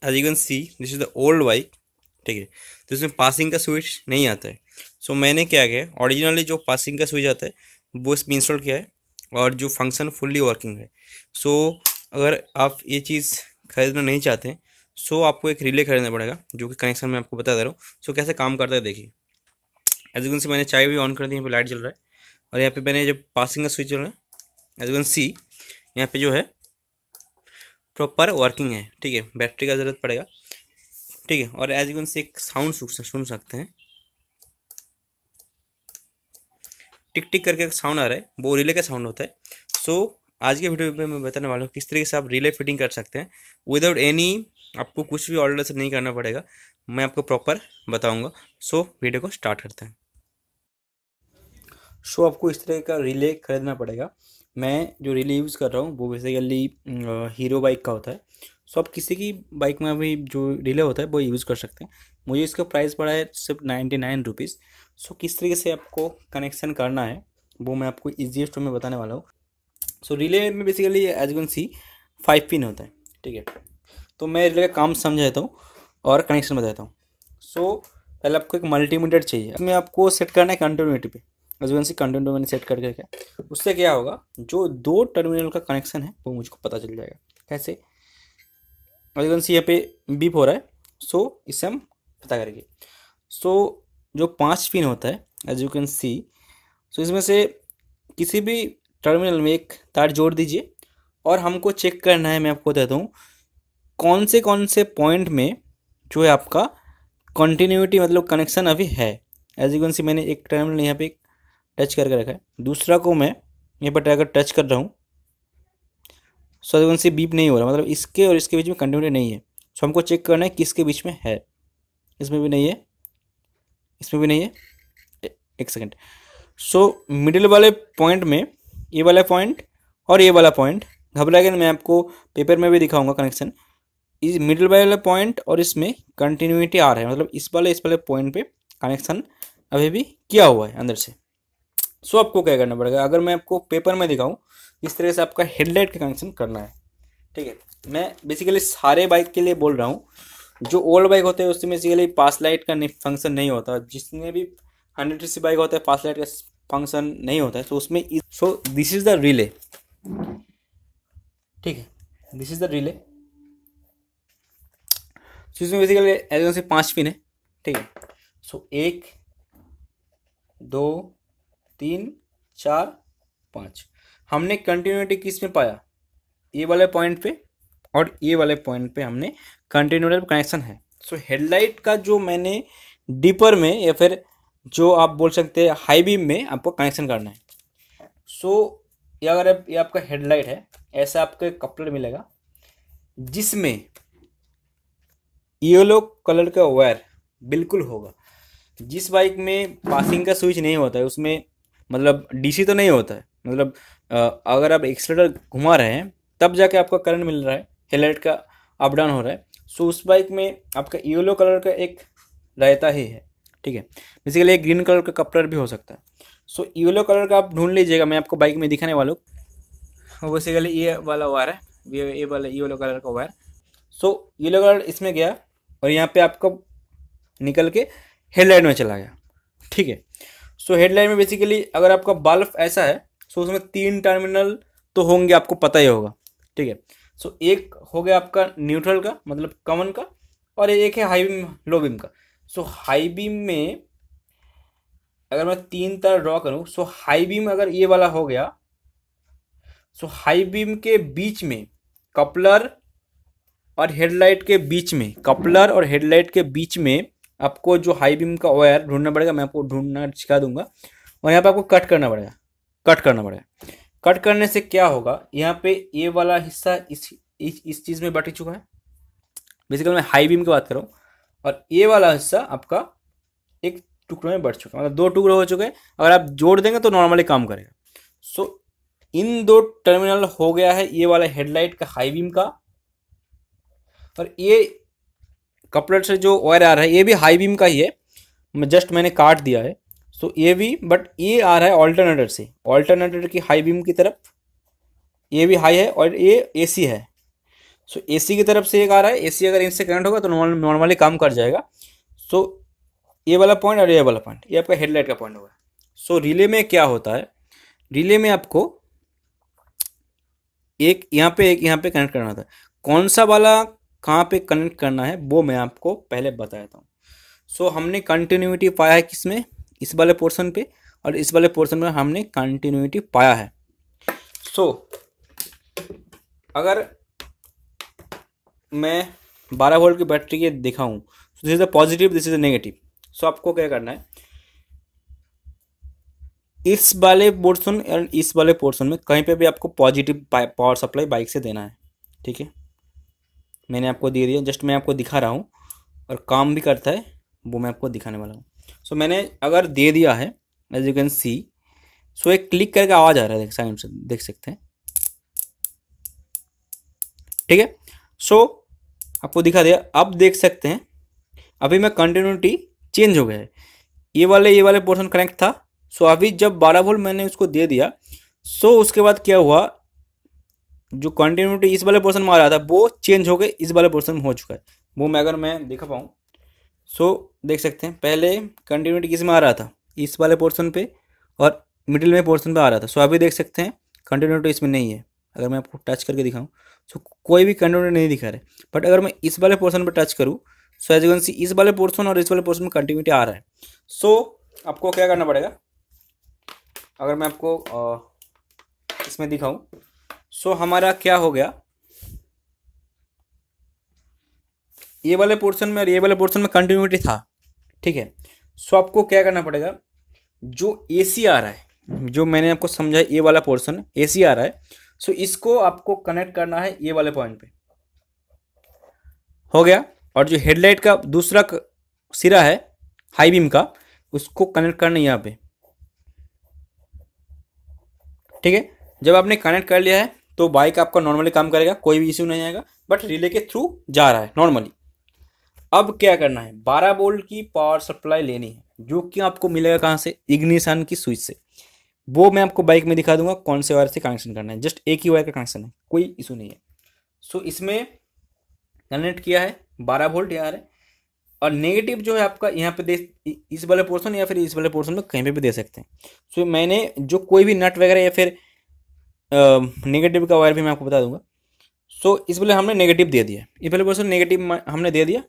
As you can see this is the old bike. ठीक है, तो इसमें पासिंग का स्विच नहीं आता है। सो मैंने क्या किया, ओरिजिनली जो पासिंग का स्विच आता है वो इसमें इंस्टॉल किया है और जो फंक्शन फुल्ली वर्किंग है। सो अगर आप ये चीज़ खरीदना नहीं चाहते हैं सो आपको एक रिले खरीदना पड़ेगा, जो कि कनेक्शन मैं आपको बता दे रहा हूँ। सो कैसे काम करता है देखिए। एज यू कैन सी मैंने चाय भी ऑन कर दी, यहाँ पे लाइट जल रहा है और यहाँ पे मैंने जब पासिंग का स्विच चल रहा है, एज यू कैन सी यहाँ पे जो है प्रॉपर वर्किंग है। ठीक है, बैटरी का ज़रूरत पड़ेगा। ठीक है, और एज यू कैन सी एक साउंड सुन सकते हैं, टिक टिक करके एक साउंड आ रहा है, वो रिले का साउंड होता है। सो आज के वीडियो में मैं बताने वाला हूँ किस तरीके से आप रिले फिटिंग कर सकते हैं विदाउट एनी, आपको कुछ भी ऑर्डर से नहीं करना पड़ेगा, मैं आपको प्रॉपर बताऊंगा। सो वीडियो को स्टार्ट करते हैं। सो आपको इस तरह का रिले खरीदना पड़ेगा। मैं जो रिले यूज़ कर रहा हूँ वो बेसिकली हीरो बाइक का होता है। सो आप किसी की बाइक में अभी जो रिले होता है वो यूज़ कर सकते हैं। मुझे इसका प्राइस पड़ा है सिर्फ 99 रुपीज़। सो किस तरीके से आपको कनेक्शन करना है वो मैं आपको ईजीएस्ट में बताने वाला हूँ। सो रिले में basically as you can see 5 pin होता है। ठीक है, तो मैं रिले का काम समझाता हूँ और कनेक्शन बताता हूँ। सो पहले आपको एक मल्टीमीटर चाहिए, इसमें आपको सेट करना है कंटिन्यूटी पे। As you can see continuity मैंने सेट कर करके, उससे क्या होगा, जो दो टर्मिनल का कनेक्शन है वो मुझको पता चल जाएगा। कैसे, एज यू कैन सी यहाँ पे बीप हो रहा है, सो इससे हम पता करेंगे। सो जो 5 पिन होता है एज यू कैन सी, सो इसमें से किसी भी टर्मिनल में एक तार जोड़ दीजिए और हमको चेक करना है, मैं आपको बताता हूँ कौन से पॉइंट में जो है आपका कंटिन्यूटी मतलब कनेक्शन अभी है। एज यू कैन सी मैंने एक टर्मिनल यहाँ पे टच करके रखा है, दूसरा को मैं यहाँ पर अगर टच कर रहा हूँ, so as you can see beep नहीं हो रहा, मतलब इसके और इसके बीच में कंटिन्यूटी नहीं है। सो हमको चेक करना है किसके बीच में है, इसमें भी नहीं है, इसमें भी नहीं है, एक सेकेंड। सो मिडिल वाले पॉइंट में ये वाला पॉइंट और ये वाला पॉइंट, घबराएगा मैं आपको पेपर में भी दिखाऊंगा कनेक्शन। इस मिडिल वाले पॉइंट और इसमें कंटिन्यूटी आ रहा है, मतलब इस वाले पॉइंट पे कनेक्शन अभी भी किया हुआ है अंदर से। सो आपको क्या करना पड़ेगा, अगर मैं आपको पेपर में दिखाऊं इस तरह से आपका हेडलाइट का कनेक्शन करना है। ठीक है, मैं बेसिकली सारे बाइक के लिए बोल रहा हूँ। जो ओल्ड बाइक होते हैं उसमें बेसिकली पास लाइट का फंक्शन नहीं होता, जिसने भी 100cc बाइक होता है पास लाइट का फंक्शन नहीं होता है, तो उसमें so this is the relay. ठीक है, दिस इज द रिले। सो इसमें बेसिकली एज से 5 पिन है। ठीक है, सो 1 2 3 4 5 हमने कंटिन्यूटी किस में पाया, ये वाले पॉइंट पे और ये वाले पॉइंट पे हमने कंटिन्यूटी कनेक्शन है। सो हेडलाइट का जो मैंने डीपर में या फिर जो आप बोल सकते हैं हाई बीम में आपको कनेक्शन करना है। सो ये अगर ये आपका हेडलाइट है, ऐसा आपको एक कपलर मिलेगा जिसमें येलो कलर का वायर बिल्कुल होगा। जिस बाइक में पासिंग का स्विच नहीं होता है उसमें मतलब डीसी तो नहीं होता है, मतलब अगर आप एक्सीलरेटर घुमा रहे हैं तब जाके आपका करंट मिल रहा है, हेडलाइट का अप डाउन हो रहा है। सो उस बाइक में आपका येलो कलर का एक रहता ही है। ठीक है, बेसिकली एक ग्रीन कलर का कपलर भी हो सकता है। सो येलो कलर का आप ढूंढ लीजिएगा, मैं आपको बाइक में दिखाने वाला हूँ। बेसिकली ये वाला वायर है, ये वाला येलो कलर का वायर। सो येलो कलर इसमें गया और यहाँ पे आपका निकल के हेडलाइट में चला गया। ठीक है, सो हेडलाइट में बेसिकली अगर आपका बल्ब ऐसा है सो उसमें 3 टर्मिनल तो होंगे, आपको पता ही होगा। ठीक है, सो एक हो गया आपका न्यूट्रल का मतलब कॉमन का, और एक है हाई बीम लो बीम का। सो हाई बीम में अगर मैं 3 तार ड्रॉ करूं, सो हाई बीम अगर ये वाला हो गया, सो हाई बीम के बीच में कपलर और हेडलाइट के बीच में, कपलर और हेडलाइट के बीच में आपको जो हाई बीम का वायर ढूंढना पड़ेगा, मैं आपको ढूंढना सिखा दूंगा। और यहाँ पे आपको कट करना पड़ेगा, कट करने से क्या होगा, यहाँ पे ये वाला हिस्सा इस चीज़ में बट चुका है। बेसिकली मैं हाई बीम की बात कर रहा हूँ, और ये वाला हिस्सा आपका एक टुकड़े में बढ़ चुका है, मतलब 2 टुकड़े हो चुके हैं। अगर आप जोड़ देंगे तो नॉर्मली काम करेगा। सो इन 2 टर्मिनल हो गया है ये वाला हेडलाइट का हाई बीम का, और ये कपलर से जो वायर आ रहा है ये भी हाई बीम का ही है, मैंने काट दिया है। सो ये भी, बट ये आ रहा है ऑल्टरनेटर से, ऑल्टरनेटर की हाई बीम की तरफ, ये भी हाई है और ये एसी है। सो एसी की तरफ से एक आ रहा है, एसी अगर इनसे कनेक्ट होगा तो नॉर्मली काम कर जाएगा। सो ये वाला पॉइंट और ये वाला पॉइंट ये आपका हेडलाइट का पॉइंट होगा। सो रिले में क्या होता है, रिले में आपको एक यहाँ पे कनेक्ट करना था। कौन सा वाला कहाँ पे कनेक्ट करना है वो मैं आपको पहले बताया था। सो हमने कंटिन्यूटी पाया है किसमें, इस वाले पोर्शन पे, और इस वाले पोर्शन में हमने कंटिन्यूटी पाया है। सो अगर मैं 12 वोल्ट की बैटरी के दिखाऊं, this is a positive, this is a negative. So आपको क्या करना है, इस वाले पोर्शन और इस वाले पोर्शन में कहीं पे भी आपको पॉजिटिव पावर सप्लाई बाइक से देना है। ठीक है, मैंने आपको दे दिया, जस्ट मैं आपको दिखा रहा हूँ और काम भी करता है वो मैं आपको दिखाने वाला हूँ। सो मैंने अगर दे दिया है, एज यू कैन सी, सो एक क्लिक करके आवाज़ आ रहा है, साइड से देख सकते हैं। ठीक है, सो आपको दिखा दिया। अब देख सकते हैं अभी मैं कंटिन्यूटी चेंज हो गया है, ये वाले पोर्शन कनेक्ट था। सो अभी जब 12 वोल्ट मैंने उसको दे दिया, सो उसके बाद क्या हुआ, जो कंटिन्यूटी इस वाले पोर्शन में आ रहा था वो चेंज हो गए, इस वाले पोर्शन में हो चुका है। वो मैं अगर मैं दिखा पाऊँ, सो देख सकते हैं पहले कंटिन्यूटी किस में आ रहा था, इस वाले पोर्शन पे, और मिडिल में पोर्शन पे आ रहा था। सो अभी देख सकते हैं कंटिन्यूटी इसमें नहीं है। अगर मैं आपको टच करके दिखाऊँ, सो कोई भी कंटिन्यूटी नहीं दिखा रहा है। बट अगर मैं इस वाले पोर्शन पर टच करूँ, so as you can see इस वाले पोर्शन और इस वाले पोर्शन में कंटिन्यूटी आ रहा है। सो आपको क्या करना पड़ेगा, अगर मैं आपको इसमें दिखाऊं, सो हमारा क्या हो गया, ये वाले पोर्शन में और ये वाले पोर्शन में कंटिन्यूटी था। ठीक है, सो आपको क्या करना पड़ेगा, जो एसी आ रहा है, जो मैंने आपको समझाया ये वाला पोर्शन एसी आ रहा है, सो इसको आपको कनेक्ट करना है ये वाले पॉइंट पे, हो गया। और जो हेडलाइट का दूसरा सिरा है हाई बीम का, उसको कनेक्ट करना है यहाँ पे। ठीक है, जब आपने कनेक्ट कर लिया है तो बाइक आपका नॉर्मली काम करेगा, कोई भी इश्यू नहीं आएगा, बट रिले के थ्रू जा रहा है नॉर्मली। अब क्या करना है, 12 वोल्ट की पावर सप्लाई लेनी है, जो कि आपको मिलेगा कहाँ से, इग्निशन की स्विच से। वो मैं आपको बाइक में दिखा दूंगा कौन से वायर से कनेक्शन करना है, जस्ट एक ही वायर का कनेक्शन है, कोई इशू नहीं है। सो इसमें कनेक्ट किया है 12 वोल्ट यहाँ है, और नेगेटिव जो है आपका यहाँ पे दे, इस वाले पोर्शन या फिर इस वाले पोर्शन में कहीं पे भी दे सकते हैं। सो मैंने जो कोई भी नट वगैरह या फिर नेगेटिव का वायर भी मैं आपको बता दूंगा। सो इस वाले हमने नेगेटिव दे दिया, इस वाले पोर्शन नेगेटिव हमने दे दिया,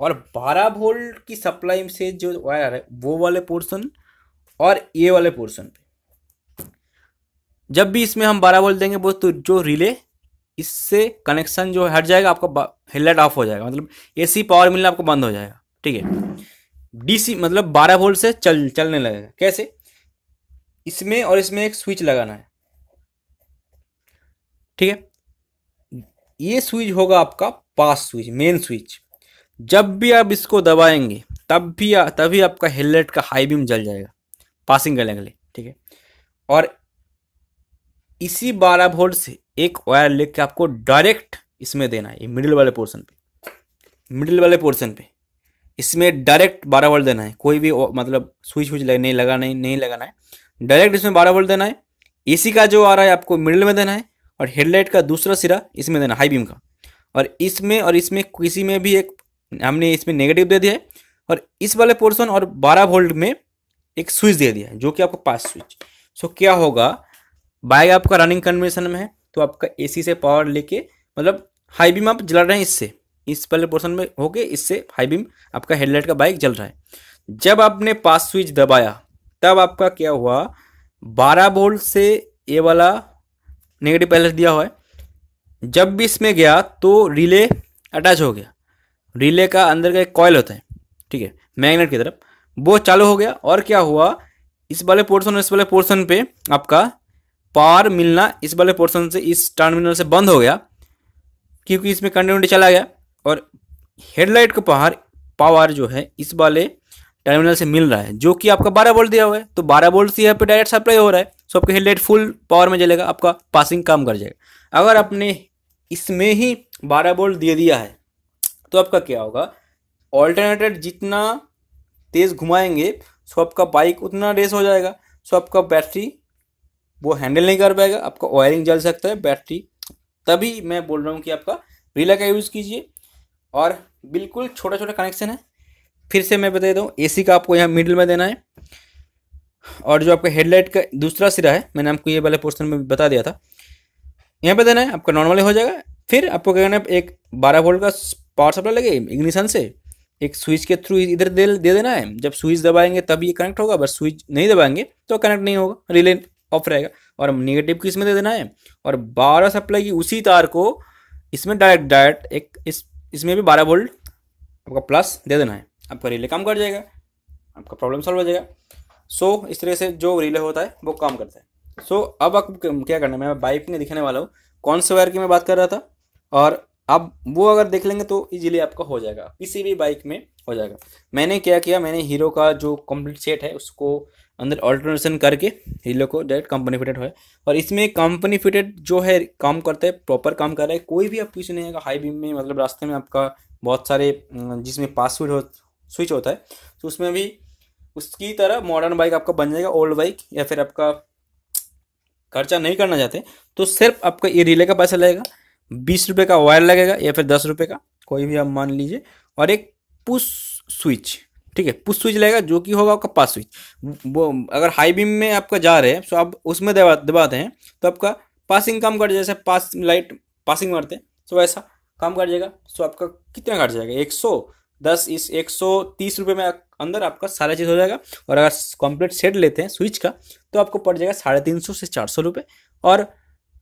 और 12 वोल्ट की सप्लाई से जो वायर है वो वाले पोर्शन और ये वाले पोर्शन पे, जब भी इसमें हम 12 वोल्ट देंगे वो तो जो रिले इससे कनेक्शन जो हट जाएगा, आपका हेडलाइट ऑफ हो जाएगा, मतलब एसी पावर मिलना आपको बंद हो जाएगा। ठीक है, डीसी मतलब 12 वोल्ट से चलने लगेगा। कैसे, इसमें और इसमें एक स्विच लगाना है। ठीक है, ये स्विच होगा आपका पास स्विच, मेन स्विच। जब भी आप इसको दबाएंगे तभी आपका हेडलाइट का हाई बीम जल जाएगा पासिंग करने के लिए। ठीक है, और इसी 12 वोल्ट से एक वायर लेके आपको डायरेक्ट इसमें देना है, ये मिडिल वाले पोर्शन पे इसमें डायरेक्ट 12 वोल्ट देना है। कोई भी मतलब स्विच नहीं लगाना है, डायरेक्ट इसमें 12 वोल्ट देना है। एसी का जो आ रहा है आपको मिडिल में देना है, और हेडलाइट का दूसरा सिरा इसमें देना, हाई बीम का। और इसमें किसी में भी एक हमने इसमें नेगेटिव दे दिया है, और इस वाले पोर्शन और 12 वोल्ट में एक स्विच दे दिया है, जो कि आपका पास स्विच। सो क्या होगा, बाइक आपका रनिंग कंडीशन में है तो आपका एसी से पावर लेके, मतलब हाई बीम आप जला रहे हैं इससे, इस वाले पोर्शन में होके इससे हाई बीम आपका हेडलाइट का बाइक जल रहा है। जब आपने पास स्विच दबाया तब आपका क्या हुआ, 12 वोल्ट से ये वाला नेगेटिव पहले दिया हुआ है, जब भी इसमें गया तो रिले अटैच हो गया। रिले का अंदर का एक कॉइल होता है, ठीक है, मैग्नेट की तरफ, वो चालू हो गया। और क्या हुआ, इस वाले पोर्शन और इस वाले पोर्शन पे आपका पावर मिलना इस वाले पोर्शन से इस टर्मिनल से बंद हो गया, क्योंकि इसमें कंटिन्यूटी चला गया। और हेडलाइट का पावर जो है इस वाले टर्मिनल से मिल रहा है, जो कि आपका 12 वोल्ट दिया हुआ है, तो 12 वोल्ट से यहाँ पे डायरेक्ट सप्लाई हो रहा है। सो आपका हेडलाइट फुल पावर में जलेगा, आपका पासिंग काम कर जाएगा। अगर आपने इसमें ही 12 वोल्ट दे दिया है तो आपका क्या होगा, ऑल्टरनेटर जितना तेज़ घुमाएंगे सो आपका बाइक उतना रेस हो जाएगा। सो आपका बैटरी वो हैंडल नहीं कर पाएगा, आपका वायरिंग जल सकता है बैटरी। तभी मैं बोल रहा हूँ कि आपका रिले का यूज़ कीजिए। और बिल्कुल छोटा छोटा कनेक्शन है। फिर से मैं बता देता हूँ, एसी का आपको यहाँ मिडिल में देना है, और जो आपका हेडलाइट का दूसरा सिरा है, मैंने आपको ये वाले पोर्शन में बता दिया था, यहाँ पे देना है, आपका नॉर्मली हो जाएगा। फिर आपको क्या करना है, एक 12 वोल्ट का पावर सप्लाई लगे इग्निशन से, एक स्विच के थ्रू इधर दे देना है। जब स्विच दबाएंगे तब ये कनेक्ट होगा, बस स्विच नहीं दबाएंगे तो कनेक्ट नहीं होगा, रिले ऑफ रहेगा। और नेगेटिव किस में दे देना है, और 12 सप्लाई की उसी तार को इसमें डायरेक्ट एक इसमें भी 12 वोल्ट आपका प्लस दे देना है, आपका रिले काम कर जाएगा, आपका प्रॉब्लम सॉल्व हो जाएगा। सो इस तरह से जो रिले होता है वो काम करता है। सो अब आपको क्या करना है, मैं बाइक में दिखाने वाला हूँ कौन से वायर की मैं बात कर रहा था, और अब वो अगर देख लेंगे तो इजीली आपका हो जाएगा, किसी भी बाइक में हो जाएगा। मैंने क्या किया, मैंने हीरो का जो कंप्लीट सेट है उसको अंदर ऑल्टरनेशन करके हीरो को डायरेक्ट कंपनी फिटेड है, और इसमें कंपनी फिटेड जो है काम करता है, प्रॉपर काम कर रहा है, कोई भी आपको इशू नहीं आएगा। हाई बीम में मतलब रास्ते में आपका बहुत सारे जिसमें पास स्विच होता है, तो उसमें भी उसकी तरह मॉडर्न बाइक आपका बन जाएगा। ओल्ड बाइक या फिर आपका खर्चा नहीं करना चाहते तो सिर्फ आपका ये रिले का पैसा लगेगा, 20 रुपये का वायर लगेगा या फिर 10 रुपये का, कोई भी आप मान लीजिए, और एक पुश स्विच, ठीक है, पुश स्विच लगेगा जो कि होगा आपका पास स्विच। वो अगर हाई बीम में आपका जा रहे हैं तो आप उसमें दबाते हैं तो आपका पासिंग काम कर, जैसे पास लाइट पासिंग मारते हैं तो वैसा काम कर जाएगा। सो आपका कितना काट जाएगा, 110 इस 130 रुपये में अंदर आपका सारा चीज़ हो जाएगा। और अगर कंप्लीट सेट लेते हैं स्विच का तो आपको पड़ जाएगा 350 से 400 रुपये, और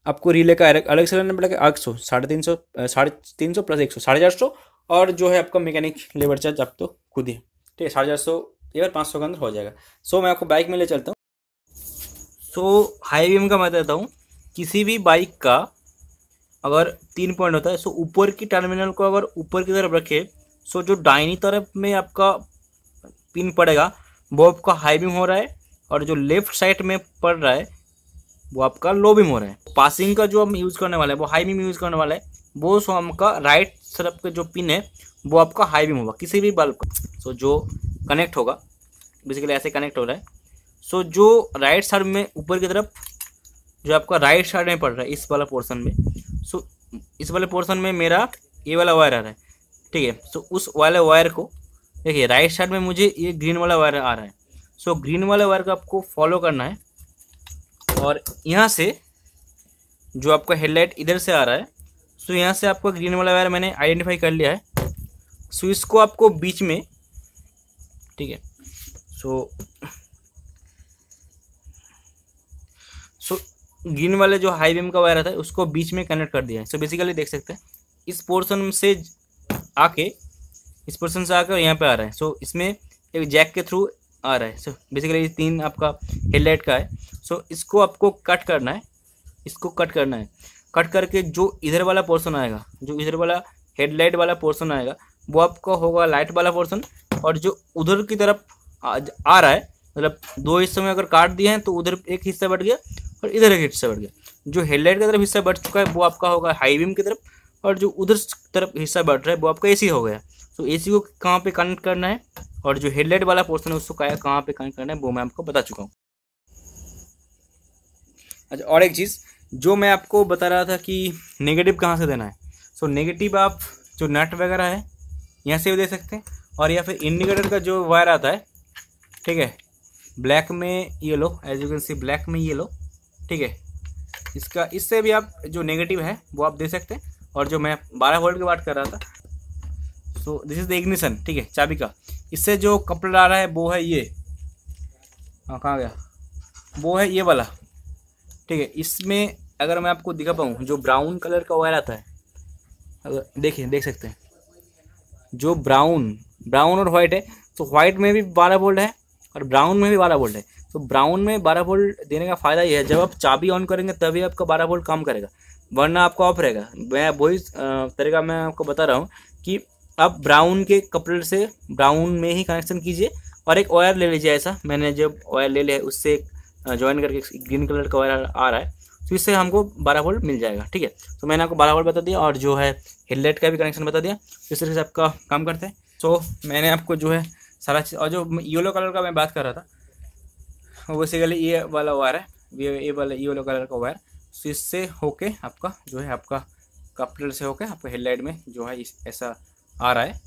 आपको रिले का अलग से लेना पड़ेगा 800, 350 प्लस 100 450, और जो है आपका मैकेनिक लेबर चार्ज आप तो खुद ही, ठीक है, 450 या 500 के अंदर हो जाएगा। सो मैं आपको बाइक में ले चलता हूँ। सो हाई बीम का मैं देता हूँ, किसी भी बाइक का अगर 3 पॉइंट होता है, सो ऊपर की टर्मिनल को अगर ऊपर की तरफ रखे, सो जो दाहिनी तरफ में आपका पिन पड़ेगा वो आपका हाई बीम हो रहा है, और जो लेफ्ट साइड में पड़ रहा है वो आपका लो बीम हो रहा है। पासिंग का जो हम यूज़ करने वाला है वो हाई बीम यूज़ करने वाला है, वो सो हमका राइट तरफ का जो पिन है वो आपका हाई बीम होगा किसी भी बल्ब का। सो जो कनेक्ट होगा बेसिकली ऐसे कनेक्ट हो रहा है। सो जो राइट साइड में ऊपर की तरफ जो आपका राइट साइड में पड़ रहा है इस वाला पोर्शन में, सो इस वाले पोर्शन में मेरा ये वाला वायर आ रहा है, ठीक है। सो उस वाले वायर को देखिए, राइट साइड में मुझे ये ग्रीन वाला वायर आ रहा है, सो ग्रीन वाले वायर को आपको फॉलो करना है, और यहाँ से जो आपका हेडलाइट इधर से आ रहा है, सो यहाँ से आपका ग्रीन वाला वायर मैंने आइडेंटिफाई कर लिया है। सो इसको आपको बीच में, ठीक है, सो ग्रीन वाले जो हाई बीम का वायर आता है उसको बीच में कनेक्ट कर दिया है। सो बेसिकली देख सकते हैं इस पोर्शन से आके यहाँ पे आ रहा है। सो इसमें एक जैक के थ्रू आ रहा है। सो बेसिकली 3 आपका हेडलाइट का है। सो इसको आपको कट करना है, कट करके जो इधर वाला पोर्शन आएगा, जो इधर वाला हेडलाइट वाला पोर्शन आएगा वो आपका होगा लाइट वाला पोर्शन, और जो उधर की तरफ आ रहा है, मतलब 2 हिस्सों में अगर काट दिए हैं तो उधर एक हिस्सा बढ़ गया और इधर एक हिस्सा बढ़ गया। जो हेडलाइट की तरफ हिस्सा बढ़ चुका है वो आपका होगा हाई बीम की तरफ, और जो उधर तरफ हिस्सा बढ़ रहा है वो आपका एसी हो गया। तो एसी को कहाँ पे कनेक्ट करना है और जो हेडलाइट वाला पोर्शन है उसको कहाँ पे कनेक्ट करना है वो मैं आपको बता चुका हूँ। अच्छा, और एक चीज़ जो मैं आपको बता रहा था कि नेगेटिव कहाँ से देना है। सो नेगेटिव आप जो नट वगैरह है यहाँ से भी दे सकते हैं, और या फिर इंडिकेटर का जो वायर आता है, ठीक है, ब्लैक में ये लो, as you can see black में ये लो, ठीक है, इससे भी आप जो नेगेटिव है वो आप दे सकते हैं। और जो मैं 12 वोल्ट की बात कर रहा था, so this is the ignition, ठीक है, चाबी का। इससे जो कपड़ा आ रहा है वो है ये, हाँ कहाँ गया, वो है ये वाला, ठीक है। इसमें अगर मैं आपको दिखा पाऊँ, जो ब्राउन कलर का वायर आता है, अगर देखिए देख सकते हैं, जो ब्राउन और वाइट है, तो वाइट में भी 12 वोल्ट है और ब्राउन में भी 12 वोल्ट है। तो ब्राउन में 12 वोल्ट देने का फ़ायदा ये है, जब आप चाबी ऑन करेंगे तभी आपका 12 वोल्ट काम करेगा, वरना आपका ऑफ रहेगा। मैं वही तरीका मैं आपको बता रहा हूँ कि आप ब्राउन के कपड़े से ब्राउन में ही कनेक्शन कीजिए, और एक वायर ले लीजिए ऐसा, मैंने जब वायर ले लिया उससे ज्वाइन करके ग्रीन कलर का वायर आ रहा है, तो इससे हमको 12 वोल्ट मिल जाएगा, ठीक है। तो मैंने आपको 12 वोल्ट बता दिया, और जो है हेडलाइट का भी कनेक्शन बता दिया, इस तरह से आपका काम करते हैं। सो मैंने आपको जो है सारा चीज़, और जो येलो कलर का मैं बात कर रहा था वो बेसिकली ये वाला वायर है, ये वाला येलो कलर का वायर। सो इससे होके आपका जो है आपका कपलर से होकर आपको हेडलाइट में जो है ऐसा आ रहा है।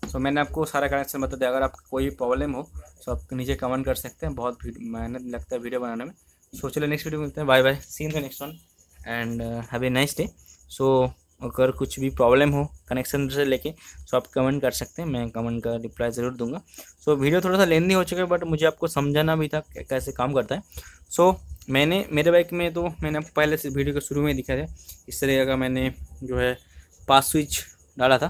सो मैंने आपको सारा कनेक्शन बता दिया। अगर आपको कोई प्रॉब्लम हो तो आप नीचे कमेंट कर सकते हैं। बहुत मेहनत लगता है वीडियो बनाने में। सो चलिए नेक्स्ट वीडियो मिलते हैं। Bye bye, see in the next one and have a nice day. So अगर कुछ भी प्रॉब्लम हो कनेक्शन से लेके सो आप कमेंट कर सकते हैं, मैं कमेंट का रिप्लाई ज़रूर दूंगा। सो वीडियो थोड़ा सा लेंदी हो चुका है बट मुझे आपको समझाना भी था कैसे काम करता है। सो मैंने मेरे बाइक में तो मैंने आपको पहले से वीडियो के शुरू में दिखाया था, इस तरह का मैंने जो है पास स्विच डाला था,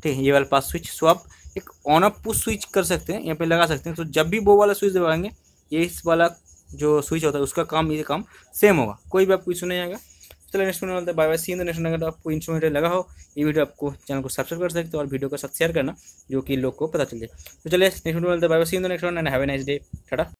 ठीक है, ये वाला पास स्विच। सो आप एक ऑन ऑफ पुश स्विच कर सकते हैं, यहाँ पे लगा सकते हैं। तो जब भी वो वाला स्विच दबाएंगे ये इस वाला जो स्विच होता है उसका काम ये काम सेम होगा, कोई भी आपको इशू नहीं आएगा। चलिए नेक्स्ट वीडियो में bye bye, see in the next. अगर आपको इन्फॉर्मेटिव लगा हो ये वीडियो, आपको चैनल को सब्सक्राइब कर सकते हो और वीडियो के साथ शेयर करना जो कि लोग को पता चल जाए। तो चलिए नेक्स्ट वीडियो में bye bye, see in the next one and have a nice day. Tata.